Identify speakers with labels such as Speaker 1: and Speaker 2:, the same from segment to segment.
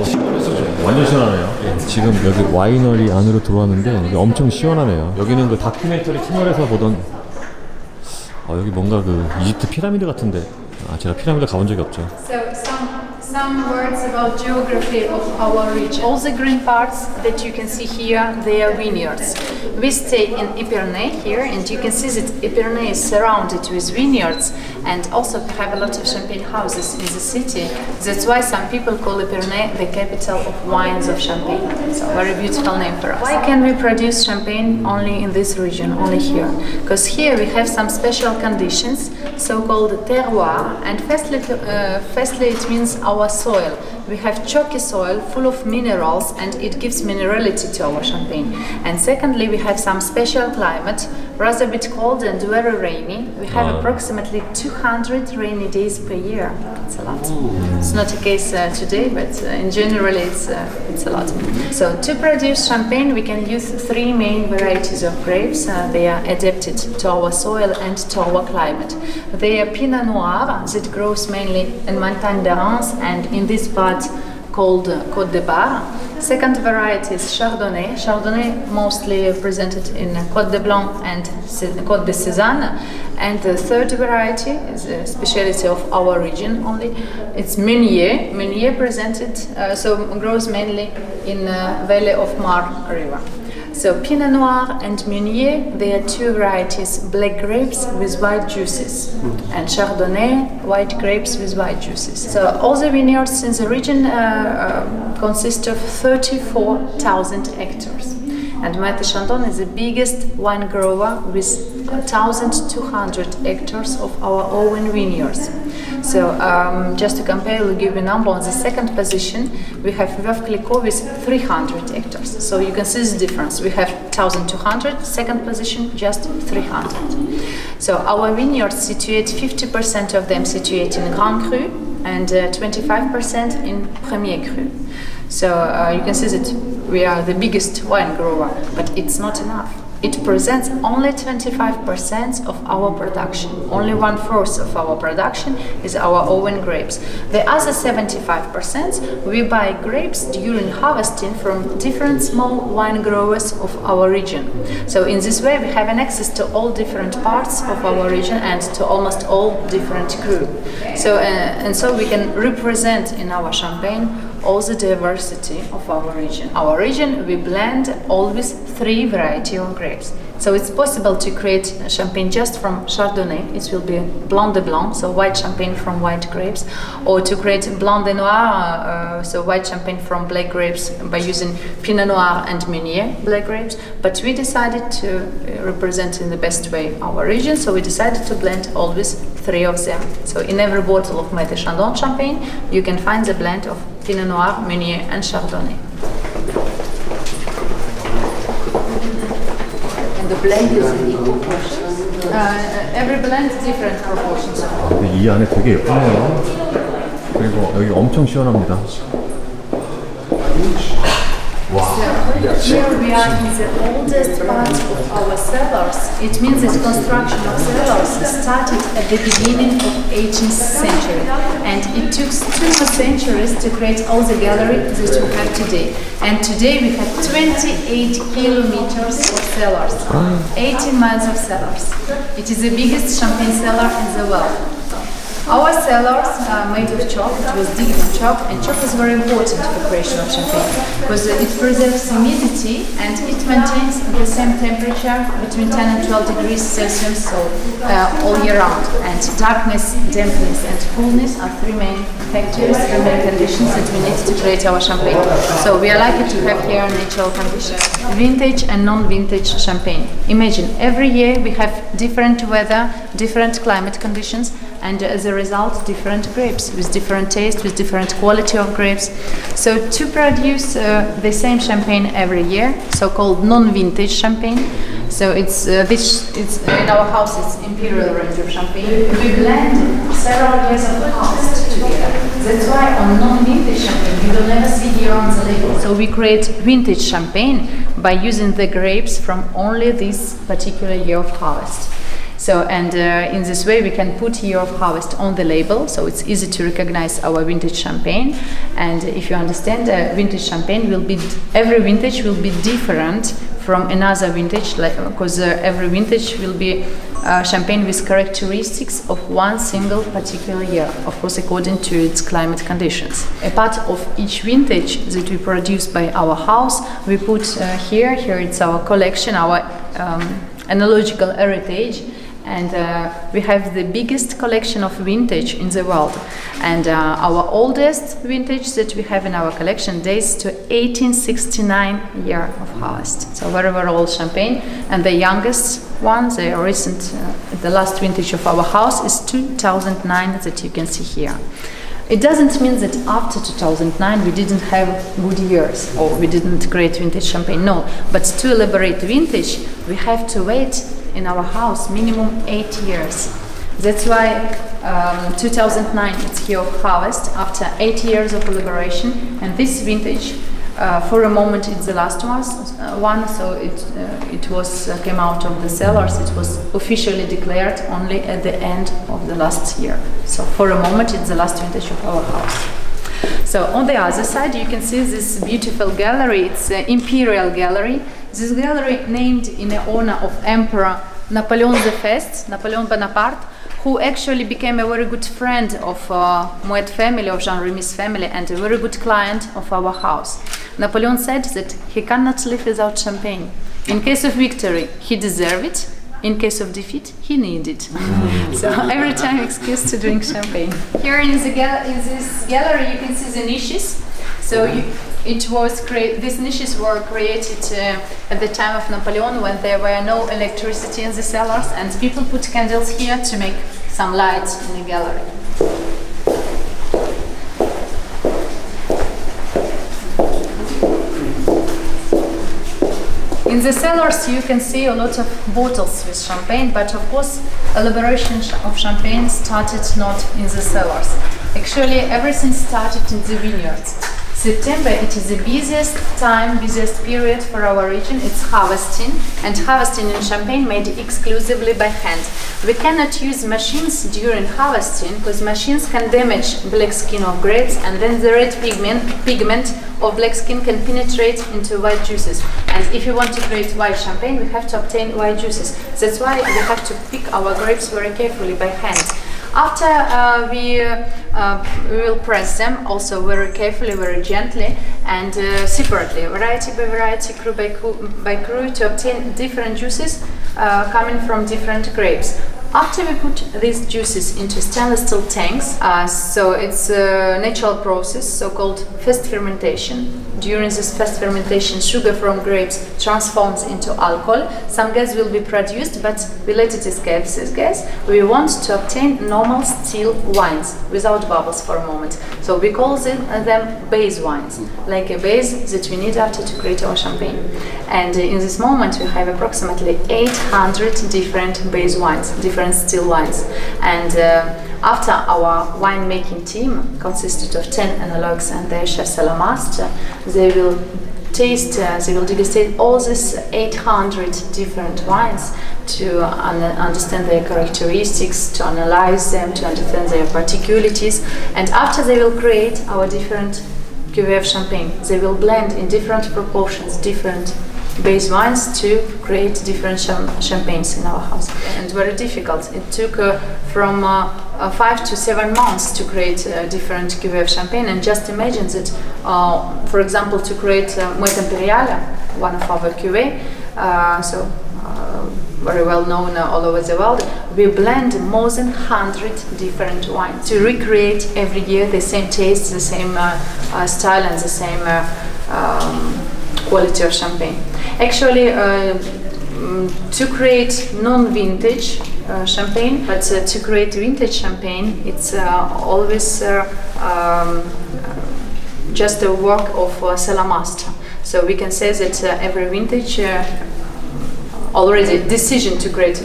Speaker 1: 시원해서 완전 시원하네요. 지금 여기 와이너리 안으로 들어왔는데 여기 엄청 시원하네요. 여기는 그 다큐멘터리 채널에서 보던 여기 뭔가 그 이집트 피라미드 같은데 제가 피라미드 가본 적이 없죠.
Speaker 2: Some words about geography of our region. All the green parts that you can see here, they are vineyards. We stay in Epernay here, and you can see that Epernay is surrounded with vineyards, and also we have a lot of champagne houses in the city. That's why some people call Epernay the capital of wines of Champagne. It's a very beautiful name for us. Why can we produce champagne only in this region, only here? Because here we have some special conditions, so-called terroir, and firstly it means our soil. We have chalky soil full of minerals, and it gives minerality to our champagne. And secondly, we have some special climate, rather a bit cold and very rainy. We have approximately 200 rainy days per year. It's a lot. It's not the case today, but in general it's a lot. So to produce champagne, we can use three main varieties of grapes. They are adapted to our soil and to our climate. They are Pinot Noir, that grows mainly in Montagne de Reims and in this part called Côte de Bar. Second variety is Chardonnay. Chardonnay mostly presented in Côte de Blanc and Côte de Sézanne. And the third variety is a specialty of our region only. It's Meunier. Meunier presented, grows mainly in Valley of Mar River. So Pinot Noir and Meunier, they are two varieties, black grapes with white juices, and Chardonnay, white grapes with white juices. So all the vineyards in the region consist of 34,000 hectares. And Moët Chandon is the biggest wine grower with 1,200 hectares of our own vineyards. So just to compare, we'll give you a number. On the second position, we have Veuve Clicquot with 300 hectares. So you can see the difference. We have 1,200, second position, just 300. So our vineyards situate, 50% of them situate in Grand Cru and 25% in Premier Cru. So you can see that we are the biggest wine grower, but it's not enough. It presents only 25% of our production. Only 1/4 of our production is our own grapes. The other 75%, we buy grapes during harvesting from different small wine growers of our region. So in this way, we have an access to all different parts of our region and to almost all different cru. So we can represent in our champagne all the diversity of our region. Our region, we blend always three varieties of grapes. So it's possible to create champagne just from Chardonnay. It will be Blanc de Blanc, so white champagne from white grapes, or to create Blanc de Noir, so white champagne from black grapes by using Pinot Noir and Meunier black grapes. But we decided to represent in the best way our region, so we decided to blend always three of them. So in every bottle of Moët Chandon champagne, you can find the blend of Pinot Noir, Meunier and Chardonnay. The blend is in equal portions. Every blend is different proportions.
Speaker 1: 이 안에 되게 예쁘네요. 그리고 여기 엄청 시원합니다.
Speaker 2: So here we are in the oldest part of our cellars. It means that construction of cellars started at the beginning of 18th century, and it took 2 centuries to create all the gallery that we have today. And today we have 28 kilometers of cellars, 18 miles of cellars. It is the biggest champagne cellar in the world. Our cellars are made of chalk. It was digged in chalk, and chalk is very important for creation of champagne because it preserves humidity and it maintains the same temperature between 10 and 12 degrees Celsius all year round. And darkness, dampness, and coolness are three main factors, three main conditions that we need to create our champagne. So we are lucky to have here natural conditions. Vintage and non-vintage champagne. Imagine every year we have different weather, different climate conditions, and as a result different grapes with different taste, with different quality of grapes. So to produce the same champagne every year, so-called non-vintage champagne, so it's in our house it's imperial range of champagne. We blend several years of harvest together. That's why on non-vintage champagne you will never see here on the label. So we create vintage champagne by using the grapes from only this particular year of harvest. So So, and in this way we can put year of harvest on the label, so it's easy to recognize our vintage champagne. And if you understand, vintage champagne will be, every vintage will be different from another vintage, because every vintage will be champagne with characteristics of one single particular year, of course according to its climate conditions. A part of each vintage that we produce by our house, we put here it's our collection, our analogical heritage, and we have the biggest collection of vintage in the world. And our oldest vintage that we have in our collection dates to 1869 year of harvest. So very, very old champagne. And the youngest one, the recent, the last vintage of our house is 2009 that you can see here. It doesn't mean that after 2009 we didn't have good years or we didn't create vintage champagne, no. But to elaborate vintage, we have to wait in our house minimum 8 years. That's why 2009 it's year of harvest after 8 years of elaboration, and this vintage for a moment it's the last one, so it was came out of the cellars. It was officially declared only at the end of the last year. So for a moment it's the last vintage of our house. So on the other side you can see this beautiful gallery. It's an imperial gallery. This gallery named in honor of Emperor Napoleon I, Napoleon Bonaparte, who actually became a very good friend of Moët family, of Jean Remy's family, and a very good client of our house. Napoleon said that he cannot live without champagne. In case of victory, he deserved it. In case of defeat, he needed it. So every time excuse to drink champagne. Here in this gallery, you can see the niches. So these niches were created at the time of Napoleon, when there were no electricity in the cellars, and people put candles here to make some light in the gallery. In the cellars you can see a lot of bottles with champagne, but of course elaboration of champagne started not in the cellars. Actually everything started in the vineyards. September, it is the busiest period for our region. It's harvesting, and harvesting in Champagne made exclusively by hand. We cannot use machines during harvesting because machines can damage black skin of grapes, and then the red pigment of black skin can penetrate into white juices. And if you want to create white champagne, we have to obtain white juices. That's why we have to pick our grapes very carefully by hand. After we will press them also very carefully, very gently, and separately, variety by variety, cru by cru, to obtain different juices coming from different grapes. After we put these juices into stainless steel tanks, so it's a natural process, so-called fast fermentation. During this fast fermentation, sugar from grapes transforms into alcohol. Some gas will be produced, but we let it escape this gas. We want to obtain normal still wines without bubbles for a moment. So we call them base wines, like a base that we need after to create our champagne. And in this moment, we have approximately 800 different base wines, different still wines. And after our winemaking team consisted of 10 analogues and their chef cellar master, they will degustate all these 800 different wines to understand their characteristics, to analyze them, to understand their particularities, and after they will create our different cuvées of champagne. They will blend in different proportions, different base wines to create different champagnes in our house. And very difficult. It took from 5 to 7 months to create different cuvées of champagne. And just imagine that, for example, to create Moët Impérial, one of our cuvées, very well known all over the world, we blend more than 100 different wines to recreate every year the same taste, the same style, and the same quality of champagne. Actually, to create non-vintage champagne, but to create vintage champagne, it's always just a work of a cellar master. So we can say that every vintage already decision to create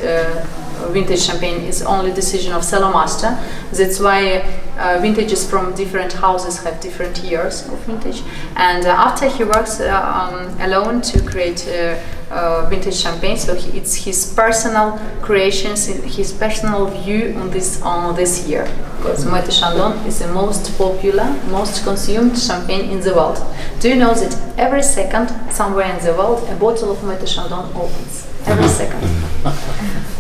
Speaker 2: vintage champagne is only decision of cellar master. That's why vintages from different houses have different years of vintage. And after he works alone to create vintage champagne, so it's his personal creations, his personal view on this year. Because Moët Chandon is the most popular, most consumed champagne in the world. Do you know that every second, somewhere in the world, a bottle of Moët Chandon opens? Every second.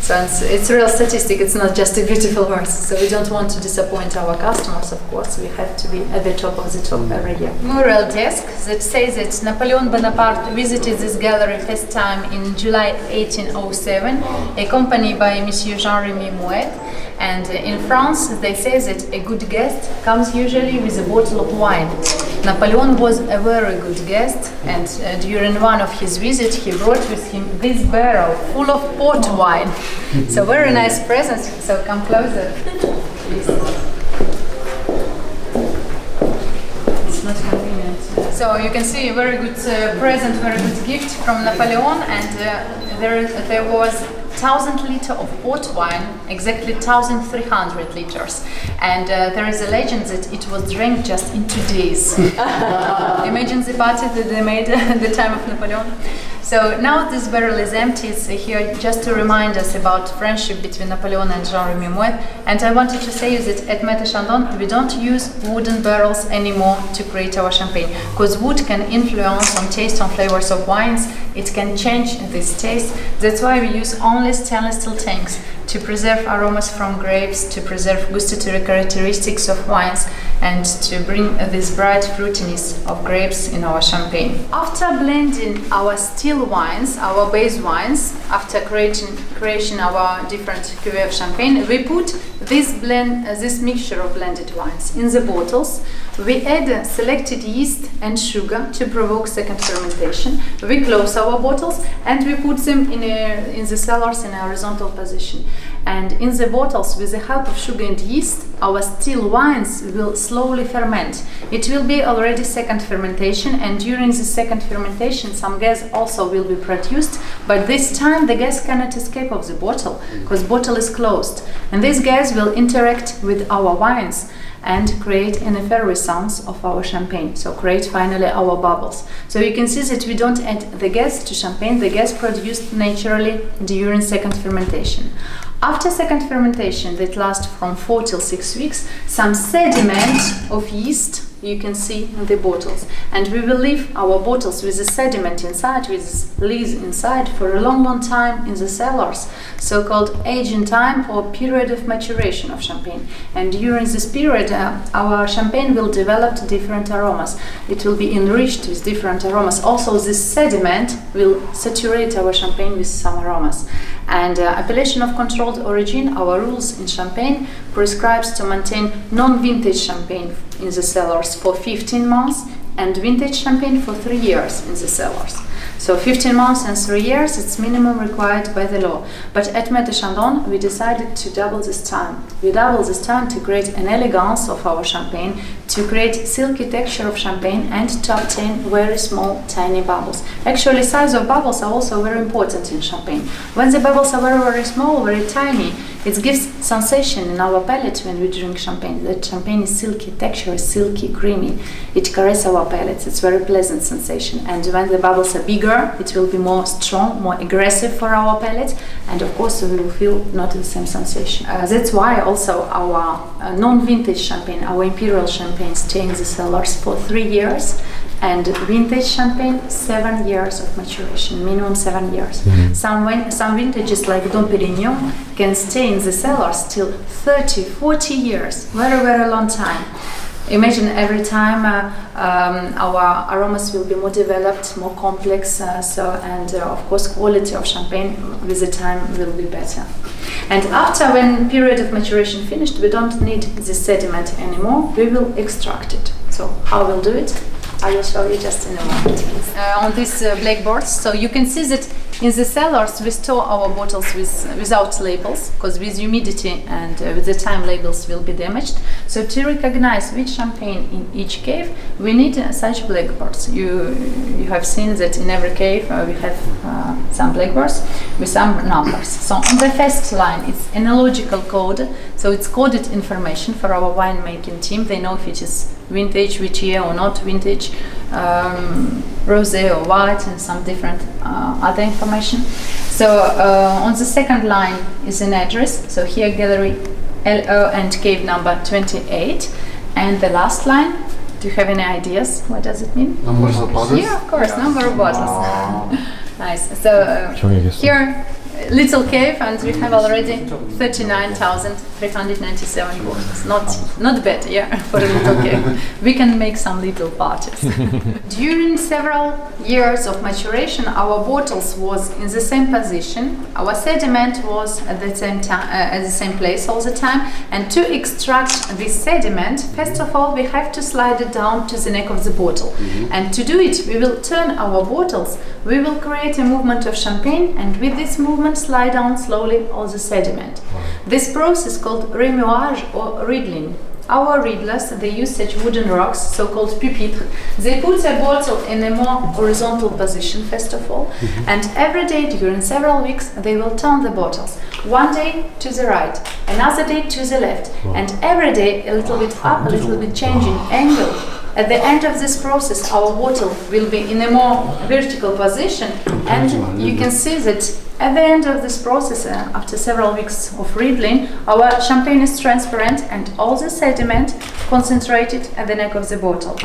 Speaker 2: So it's a real statistic, it's not just a beautiful words. So we don't want to disappoint our customers, of course. We have to be at the top of the top every year. Mural desk that says that Napoleon Bonaparte visited this gallery first time in July 1807, accompanied by Monsieur Jean-Remy Moët. And in France, they say that a good guest comes usually with a bottle of wine. Napoleon was a very good guest, and during one of his visits, he brought with him this barrel full of port wine. So very nice present. So come closer, please. It's not convenient. So you can see a very good present, very good gift from Napoleon, and there was 1,000 liters of port wine, exactly 1,300 liters. And there is a legend that it was drank just in 2 days. Imagine the party that they made at the time of Napoleon. So now this barrel is empty. It's here just to remind us about friendship between Napoleon and Jean-Remy Moët. And I wanted to say that at Moët Chandon we don't use wooden barrels anymore to create our champagne, because wood can influence on taste and flavors of wines. It can change this taste. That's why we use only stainless steel tanks to preserve aromas from grapes, to preserve gustatory characteristics of wines, and to bring this bright fruitiness of grapes in our champagne. After blending our still wines, our base wines, after creation our different cuvées of champagne, we put this mixture of blended wines in the bottles. We add selected yeast and sugar to provoke second fermentation. We close our bottles and we put them in the cellars in a horizontal position. And in the bottles, with the help of sugar and yeast, our still wines will slowly ferment. It will be already second fermentation, and during the second fermentation some gas also will be produced, but this time the gas cannot escape of the bottle because bottle is closed, and this gas will interact with our wines and create an effervescence of our champagne, so create finally our bubbles. So you can see that we don't add the gas to champagne, the gas produced naturally during second fermentation. After second fermentation that lasts from 4 till 6 weeks, some sediment of yeast you can see in the bottles, and we will leave our bottles with the sediment inside, with this lees inside, for a long time in the cellars, so-called aging time or period of maturation of champagne. And during this period our champagne will develop different aromas. It will be enriched with different aromas. Also this sediment will saturate our champagne with some aromas. And appellation of controlled origin, our rules in champagne prescribes to maintain non-vintage champagne in the cellars for 15 months and vintage champagne for 3 years in the cellars. So 15 months and 3 years, it's minimum required by the law. But at Moët Chandon, we decided to double this time. We double this time to create an elegance of our champagne, to create silky texture of champagne, and to obtain very small, tiny bubbles. Actually, size of bubbles are also very important in champagne. When the bubbles are very small, very tiny, it gives sensation in our palate when we drink champagne. The champagne is silky texture, is silky, creamy. It caresses our palates. It's very pleasant sensation. And when the bubbles are bigger, it will be more strong, more aggressive for our palate. And of course, we will feel not the same sensation. That's why also our non-vintage champagne, our imperial champagne, stay in the cellars for 3 years. And vintage champagne, 7 years of maturation, minimum 7 years. Some vintages like Dom Pérignon can stay in the cellars till 30, 40 years, very long time. Imagine every time our aromas will be more developed, more complex, and of course quality of champagne with the time will be better. And after when period of maturation finished, we don't need this sediment anymore, we will extract it. So how we'll do it? I will show you just in a moment. On these blackboards, so you can see that in the cellars we store our bottles without labels, because with humidity and with the time labels will be damaged. So to recognize which champagne in each cave, we need such blackboards. You have seen that in every cave we have some blackboards with some numbers. So on the first line, it's analogical code, so it's coded information for our winemaking team. They know if it is vintage, which year or not vintage, rosé or white, and some different other information. So on the second line is an address. So here gallery LO and cave number 28. And the last line, do you have any ideas? What does it mean?
Speaker 3: Numbers of bottles?
Speaker 2: Yeah, of course, number of bottles. Nice. So here, little cave, and we have already 39,397 bottles. Not bad, yeah, for a little cave. We can make some little parties. During several years of maturation, our bottles was in the same position. Our sediment was at the same time, at the same place all the time. And to extract this sediment, first of all, we have to slide it down to the neck of the bottle. And to do it, we will turn our bottles. We will create a movement of champagne, and with this movement, slide down slowly all the sediment. This process called remuage or riddling. Our riddlers, they use such wooden rocks, so-called pupitres. They put a bottle in a more horizontal position, first of all, and every day during several weeks, they will turn the bottles. One day to the right, another day to the left, and every day a little bit up, a little bit changing angle. At the end of this process, our bottle will be in a more vertical position, and you can see that at the end of this process, after several weeks of riddling, our champagne is transparent and all the sediment concentrated at the neck of the bottle.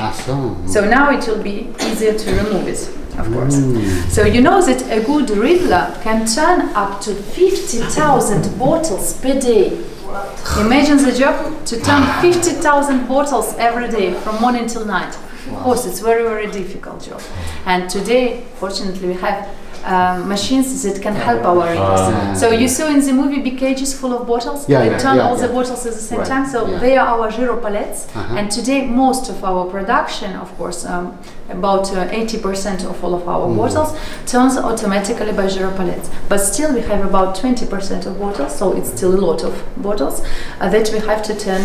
Speaker 2: So now it will be easier to remove it, of course. So you know that a good riddler can turn up to 50,000 bottles per day. Imagine the job to turn 50,000 bottles every day from morning till night. Of course, it's very, very difficult job. And today, fortunately, we have machines that can help our readers. So you saw in the movie big cages full of bottles. They turn all the bottles at the same time. So they are our gyro palettes. And today, most of our production, of course, about 80% of all of our bottles turns automatically by gyro palettes. But still, we have about 20% of bottles, so it's still a lot of bottles that we have to turn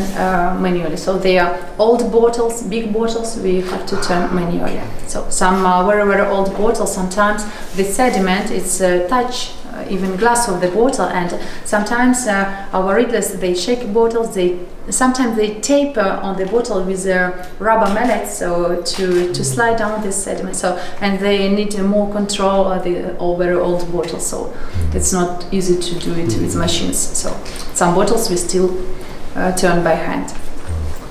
Speaker 2: manually. So they are old bottles, big bottles, we have to turn manually. So some very, very old bottles, sometimes the sediment, it's touch even glass of the bottle, and sometimes our readers, they shake bottles, sometimes they tape on the bottle with rubber mallets, so to slide down this sediment. So, and they need more control of the very old bottles, so it's not easy to do it with machines. So some bottles we still turn by hand.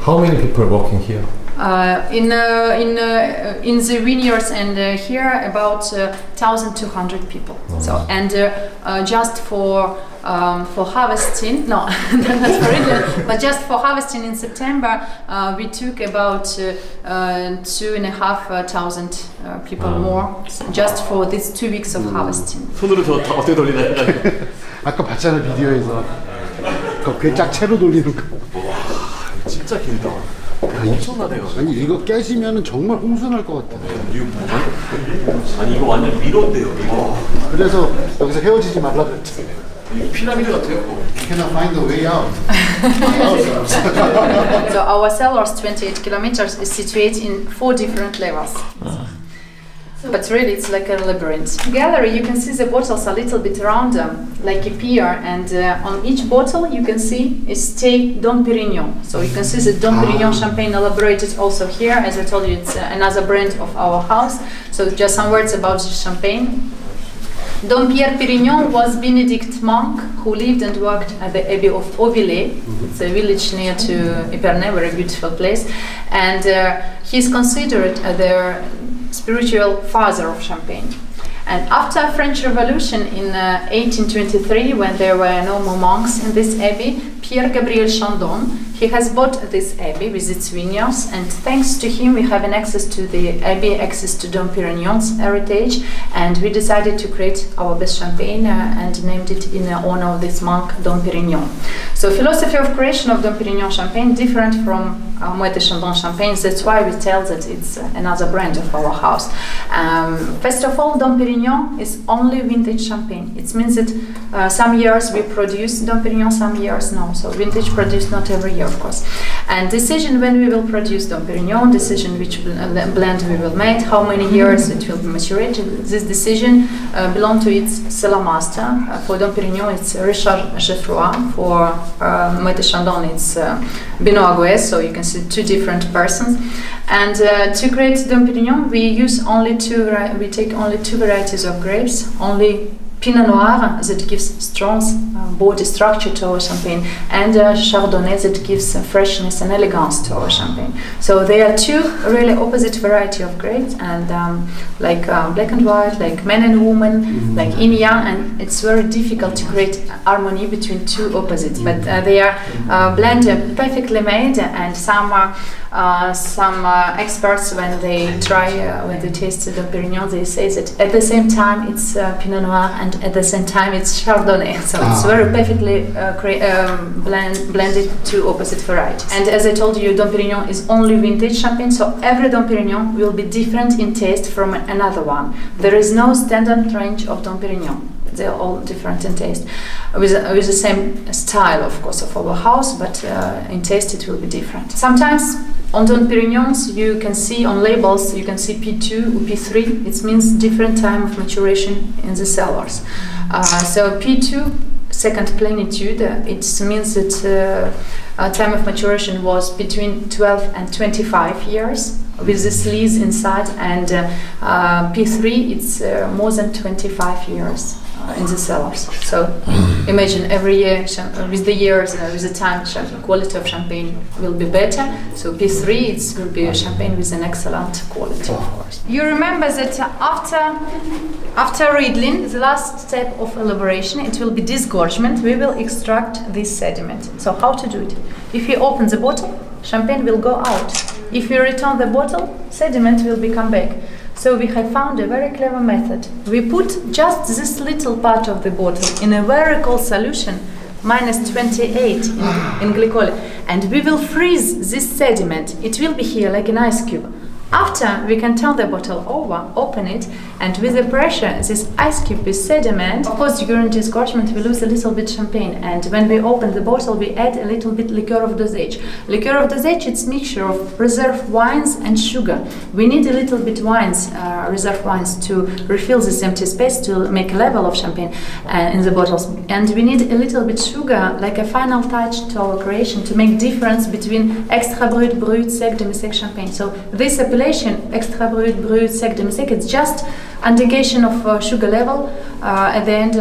Speaker 1: How many people working here?
Speaker 2: In the vineyards and here about 1,200 people. So and just for harvesting, no, not for it, but just for harvesting in September, we took about 2,500 people more just for these 2 weeks of harvesting.
Speaker 1: 손으로 저 어떻게 돌리나요?
Speaker 3: 아까 봤잖아 비디오에서 그 짝채로 돌리는 거.
Speaker 1: 와, 진짜 길다. 엄청나네요.
Speaker 3: 아니 이거 깨지면은 정말 홍수날 것 같아.
Speaker 1: 아니 이거 완전 미로인데요. 미로.
Speaker 3: 그래서 여기서 헤어지지 말라 그랬지.
Speaker 1: 이거 피라미드 같아요.
Speaker 3: Cannot find the way out.
Speaker 2: So our cellars, 28 kilometers, is situated in 4 different levels. But really, it's like a labyrinth. Gallery, you can see the bottles a little bit around them, like a pier, and on each bottle you can see is stay Dom Pérignon. So you can see the Dom Pérignon champagne elaborated also here. As I told you, it's another brand of our house. So just some words about the champagne. Dom Pierre Pérignon was Benedict monk who lived and worked at the Abbey of Auvillers. It's a village near to Épernay, very beautiful place, and he's considered the spiritual father of Champagne. And after French Revolution in 1823, when there were no more monks in this abbey, Pierre Gabriel Chandon, he has bought this abbey with its vineyards, and thanks to him we have an access to the abbey, access to Dom Pérignon's heritage, and we decided to create our best champagne and named it in honor of this monk, Dom Pérignon. So philosophy of creation of Dom Pérignon champagne different from Moët Chandon champagne. That's why we tell that it's another brand of our house. First of all, Dom Pérignon is only vintage champagne. It means that some years we produce Dom Pérignon, some years no. So vintage produced not every year, of course. And decision when we will produce Dom Pérignon, decision which blend we will make, how many years it will be matured. This decision belongs to its cellar master. For Dom Pérignon, it's Richard Geoffroy. For Moët Chandon, it's Benoît Agüez. So you can see two different persons. And to create Dom Pérignon, we take only two varieties of grapes, only Pinot Noir that gives strong body structure to our champagne, and Chardonnay that gives freshness and elegance to our champagne. So they are two really opposite variety of grapes, and like black and white, like man and woman, like yin yang, and it's very difficult to create harmony between two opposites. But they are blended perfectly made, and some experts when they taste the Pérignon, they say that at the same time it's Pinot Noir and at the same time it's Chardonnay. So it's very perfectly blended two opposite varieties. And as I told you, Dom Pérignon is only vintage champagne, so every Dom Pérignon will be different in taste from another one. There is no standard range of Dom Pérignon. They are all different in taste, with the same style, of course, of our house, but in taste it will be different. Sometimes on Dom Pérignons you can see on labels, you can see P2 or P3. It means different time of maturation in the cellars. So P2, second plenitude, it means that time of maturation was between 12 and 25 years. With the sleeves inside, and P3 it's more than 25 years in the cellars. So imagine every year with the years, with the time, quality of champagne will be better. So P3 it will be a champagne with an excellent quality, of course. You remember that after riddling, the last step of elaboration, it will be disgorgement. We will extract this sediment. So how to do it? If you open the bottle, champagne will go out. If you return the bottle, sediment will become back. So we have found a very clever method. We put just this little part of the bottle in a very cold solution, minus 28 in glycol, and we will freeze this sediment. It will be here like an ice cube. After, we can turn the bottle over, open it, and with the pressure, this ice cube with sediment, of course during disgorgement we lose a little bit champagne, and when we open the bottle we add a little bit liqueur of dosage. Liqueur of dosage, it's mixture of reserve wines and sugar. We need a little bit wines, reserve wines, to refill this empty space, to make a level of champagne in the bottles. And we need a little bit sugar, like a final touch to our creation, to make difference between extra brut, sec, demi-sec champagne. So this appellation, extra brut, sec, demi-sec, it's just indication of sugar level at the end,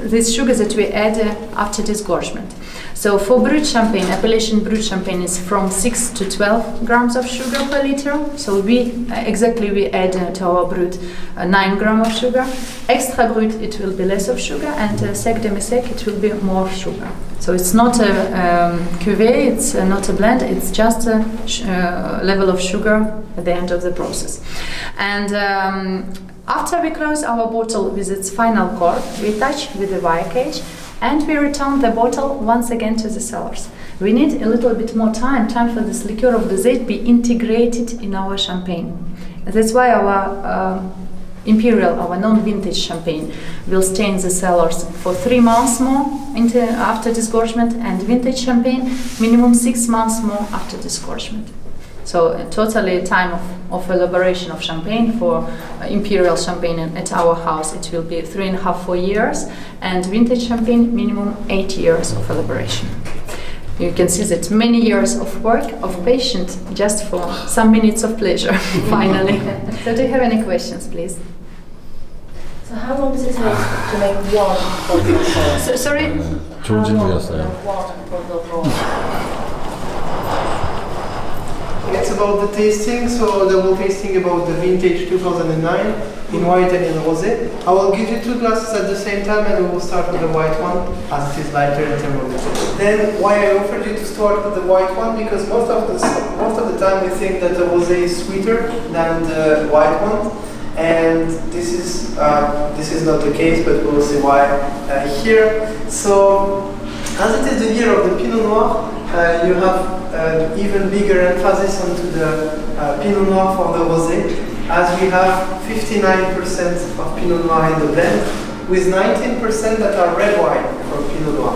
Speaker 2: this sugar that we add after disgorgement. So for brut champagne, appellation brut champagne is from 6 to 12 grams of sugar per liter. So we add to our brut 9 grams of sugar. Extra brut, it will be less of sugar, and sec demi-sec, it will be more sugar. So it's not a cuvée, it's not a blend, it's just a level of sugar at the end of the process. And after we close our bottle with its final cork, we touch with the wire cage, and we return the bottle once again to the cellars. We need a little bit more time for this liqueur of dosage to be integrated in our champagne. That's why our imperial, our non-vintage champagne, will stay in the cellars for 3 months more after disgorgement, and vintage champagne minimum 6 months more after disgorgement. So totally time of elaboration of champagne for imperial champagne at our house, it will be 3.5-4 years, and vintage champagne minimum 8 years of elaboration. You can see that many years of work, of patience, just for some minutes of pleasure, finally. So do you have any questions, please?
Speaker 4: So how long does it take to make one bottle of wine?
Speaker 2: Sorry?
Speaker 1: 좋은 질문이었어요.
Speaker 4: One bottle of wine?
Speaker 5: It's about the tasting, so the whole tasting about the vintage 2009 in white and in rosé. I will give you 2 glasses at the same time, and we will start with the white one, as it is lighter in terms of it. Then why I offered you to start with the white one, because most of the time we think that the rosé is sweeter than the white one, and this is not the case, but we will see why here. So as it is the year of the Pinot Noir, you have even bigger emphasis onto the Pinot Noir for the rosé, as we have 59% of Pinot Noir in the blend, with 19% that are red wine for Pinot Noir.